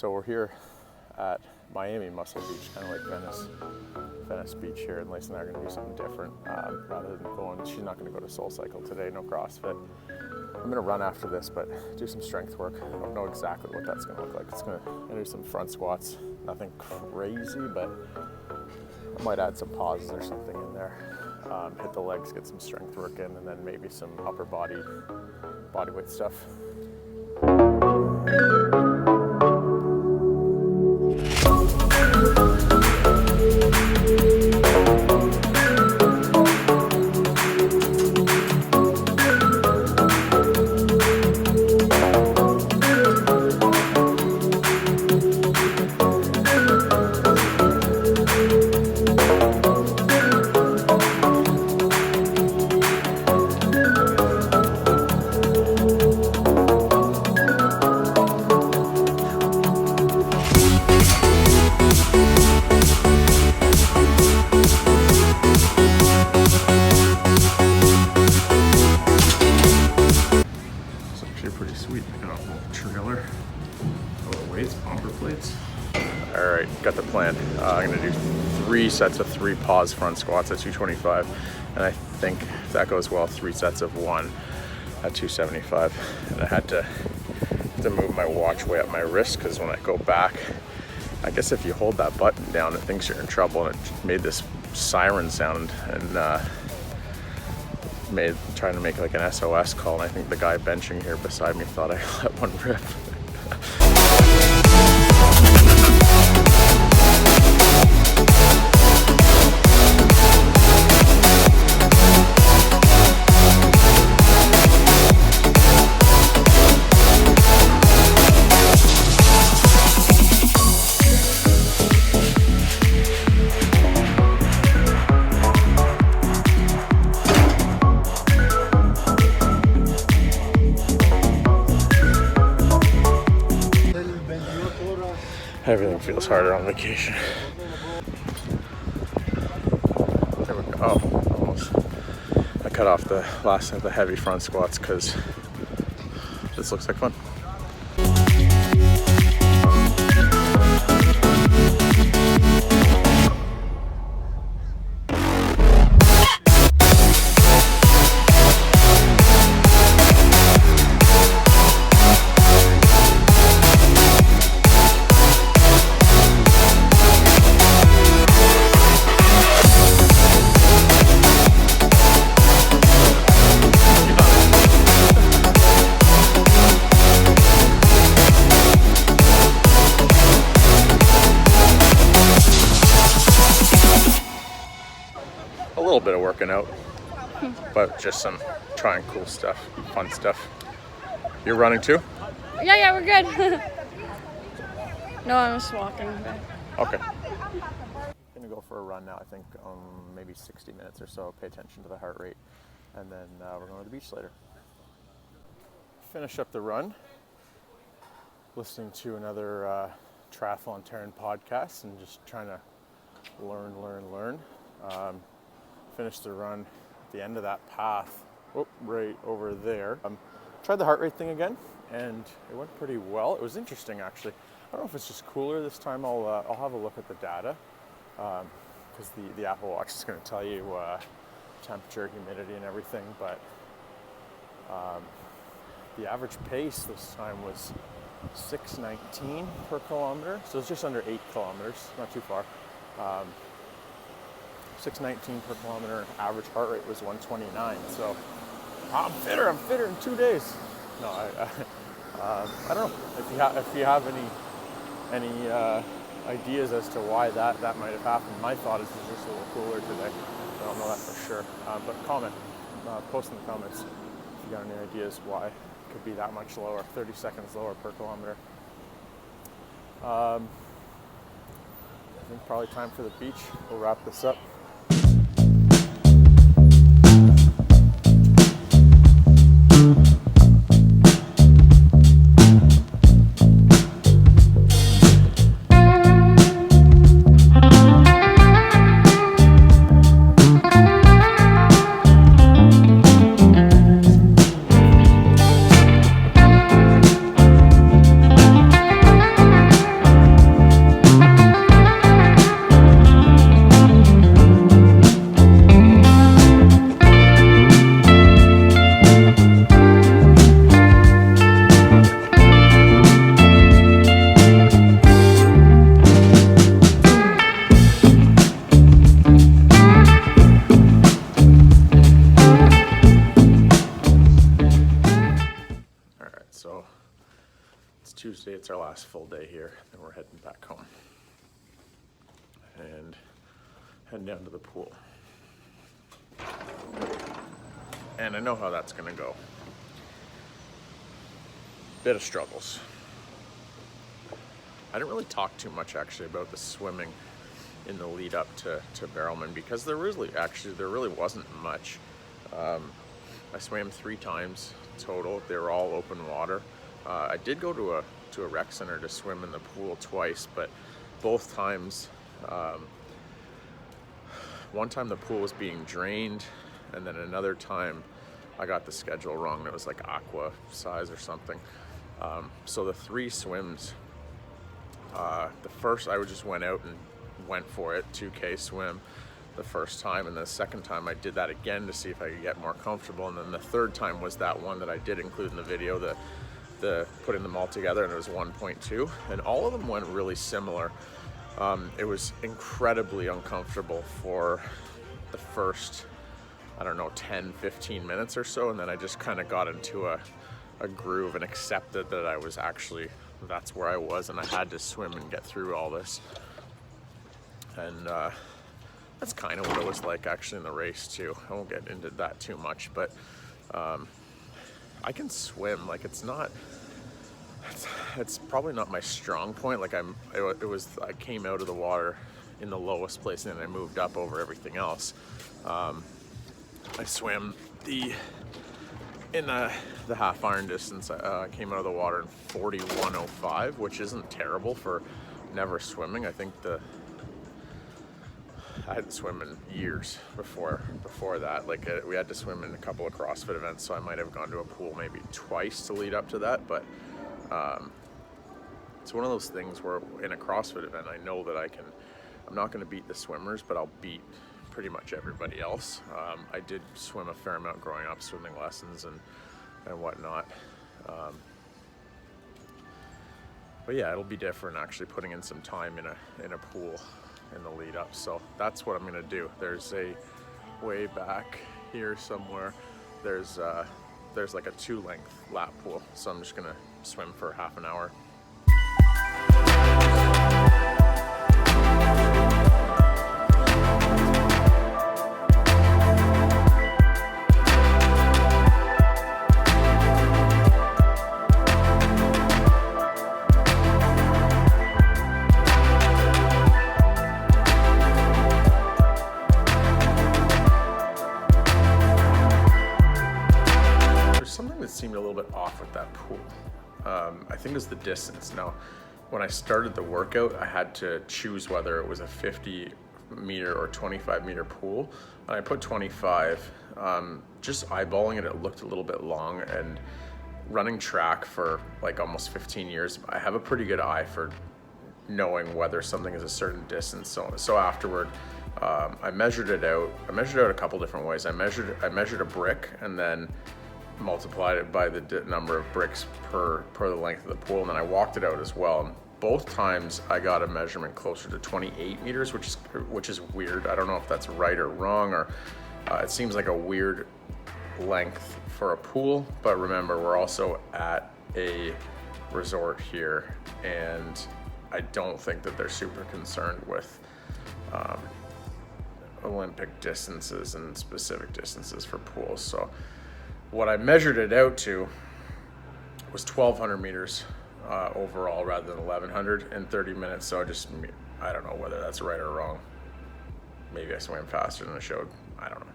So we're here at Miami Muscle Beach, kind of like Venice Beach here, and Lacey and I are going to do something different. Rather than going, she's not going to go to Soul Cycle today, no CrossFit. I'm going to run after this, but do some strength work. I don't know exactly what that's going to look like. I'm going to do some front squats, nothing crazy, but I might add some pauses or something in there. Hit the legs, get some strength work in, and then maybe some upper body weight stuff. All right, got the plan. I'm gonna do 3 sets of 3 pause front squats at 225, and I think if that goes well, 3 sets of 1 at 275. And I had to move my watch way up my wrist because when I go back, I guess if you hold that button down, it thinks you're in trouble, and it made this siren sound and trying to make like an SOS call. And I think the guy benching here beside me thought I let one rip. Everything feels harder on vacation. There we go. Oh, almost. I cut off the last of the heavy front squats because this looks like fun. A little bit of working out, but just some trying cool stuff, fun stuff. You're running too? Yeah, we're good. No, I'm just walking. Okay. Gonna go for a run now. I think maybe 60 minutes or so. Pay attention to the heart rate, and then we're going to the beach later. Finish up the run, listening to another Triathlon Terran podcast, and just trying to learn. Finished the run at the end of that path, right over there. Tried the heart rate thing again, and it went pretty well. It was interesting, actually. I don't know if it's just cooler this time. I'll have a look at the data, because the Apple Watch is going to tell you temperature, humidity, and everything. But the average pace this time was 6:19 per kilometer, so it's just under 8 kilometers, not too far. 6:19 per kilometer. Average heart rate was 129. So I'm fitter in 2 days. No, I don't know if you have any ideas as to why that might have happened. My thought is it's just a little cooler today. I don't know that for sure. But comment, post in the comments if you got any ideas why it could be that much lower, 30 seconds lower per kilometer. I think probably time for the beach. We'll wrap this up. Tuesday, it's our last full day here, then we're heading back home. And heading down to the pool. And I know how that's gonna go. Bit of struggles. I didn't really talk too much actually about the swimming in the lead up to Barrelman because there really wasn't much. I swam 3 times total. They were all open water. I did go to a rec center to swim in the pool twice, but both times, one time the pool was being drained, and then another time I got the schedule wrong. It was like aqua size or something. So the 3 swims, the first I just went out and went for it, 2K swim the first time, and the second time I did that again to see if I could get more comfortable, and then the third time was that one that I did include in the video, the putting them all together, and it was 1.2, and all of them went really similar. It was incredibly uncomfortable for the first, I don't know, 10-15 minutes or so, and then I just kind of got into a groove and accepted that that's where I was, and I had to swim and get through all this. And that's kind of what it was like actually in the race too. I won't get into that too much, but I can swim. Like it's probably not my strong point. Like I came out of the water in the lowest place and then I moved up over everything else. I swam in the half iron distance. I came out of the water in 41:05, which isn't terrible for never swimming. I think I hadn't swum in years before that. Like we had to swim in a couple of CrossFit events, so I might have gone to a pool maybe twice to lead up to that. But it's one of those things where in a CrossFit event, I know that I'm not going to beat the swimmers, but I'll beat pretty much everybody else. I did swim a fair amount growing up, swimming lessons and whatnot. But yeah, it'll be different actually putting in some time in a pool in the lead up. So that's what I'm gonna do. There's a way back here somewhere. There's like a 2-length lap pool. So I'm just gonna swim for half an hour. Seemed a little bit off with that pool. I think it was the distance. Now, when I started the workout, I had to choose whether it was a 50 meter or 25 meter pool, and I put 25. Just eyeballing it, it looked a little bit long, and running track for like almost 15 years, I have a pretty good eye for knowing whether something is a certain distance. So afterward, I measured it out. I measured it out a couple different ways. I measured a brick and then multiplied it by the number of bricks per the length of the pool, and then I walked it out as well. And both times I got a measurement closer to 28 meters, which is weird. I don't know if that's right or wrong, or it seems like a weird length for a pool. But remember, we're also at a resort here, and I don't think that they're super concerned with Olympic distances and specific distances for pools. So what I measured it out to was 1,200 meters overall rather than 1,100 in 30 minutes. So I don't know whether that's right or wrong. Maybe I swam faster than I showed. I don't know.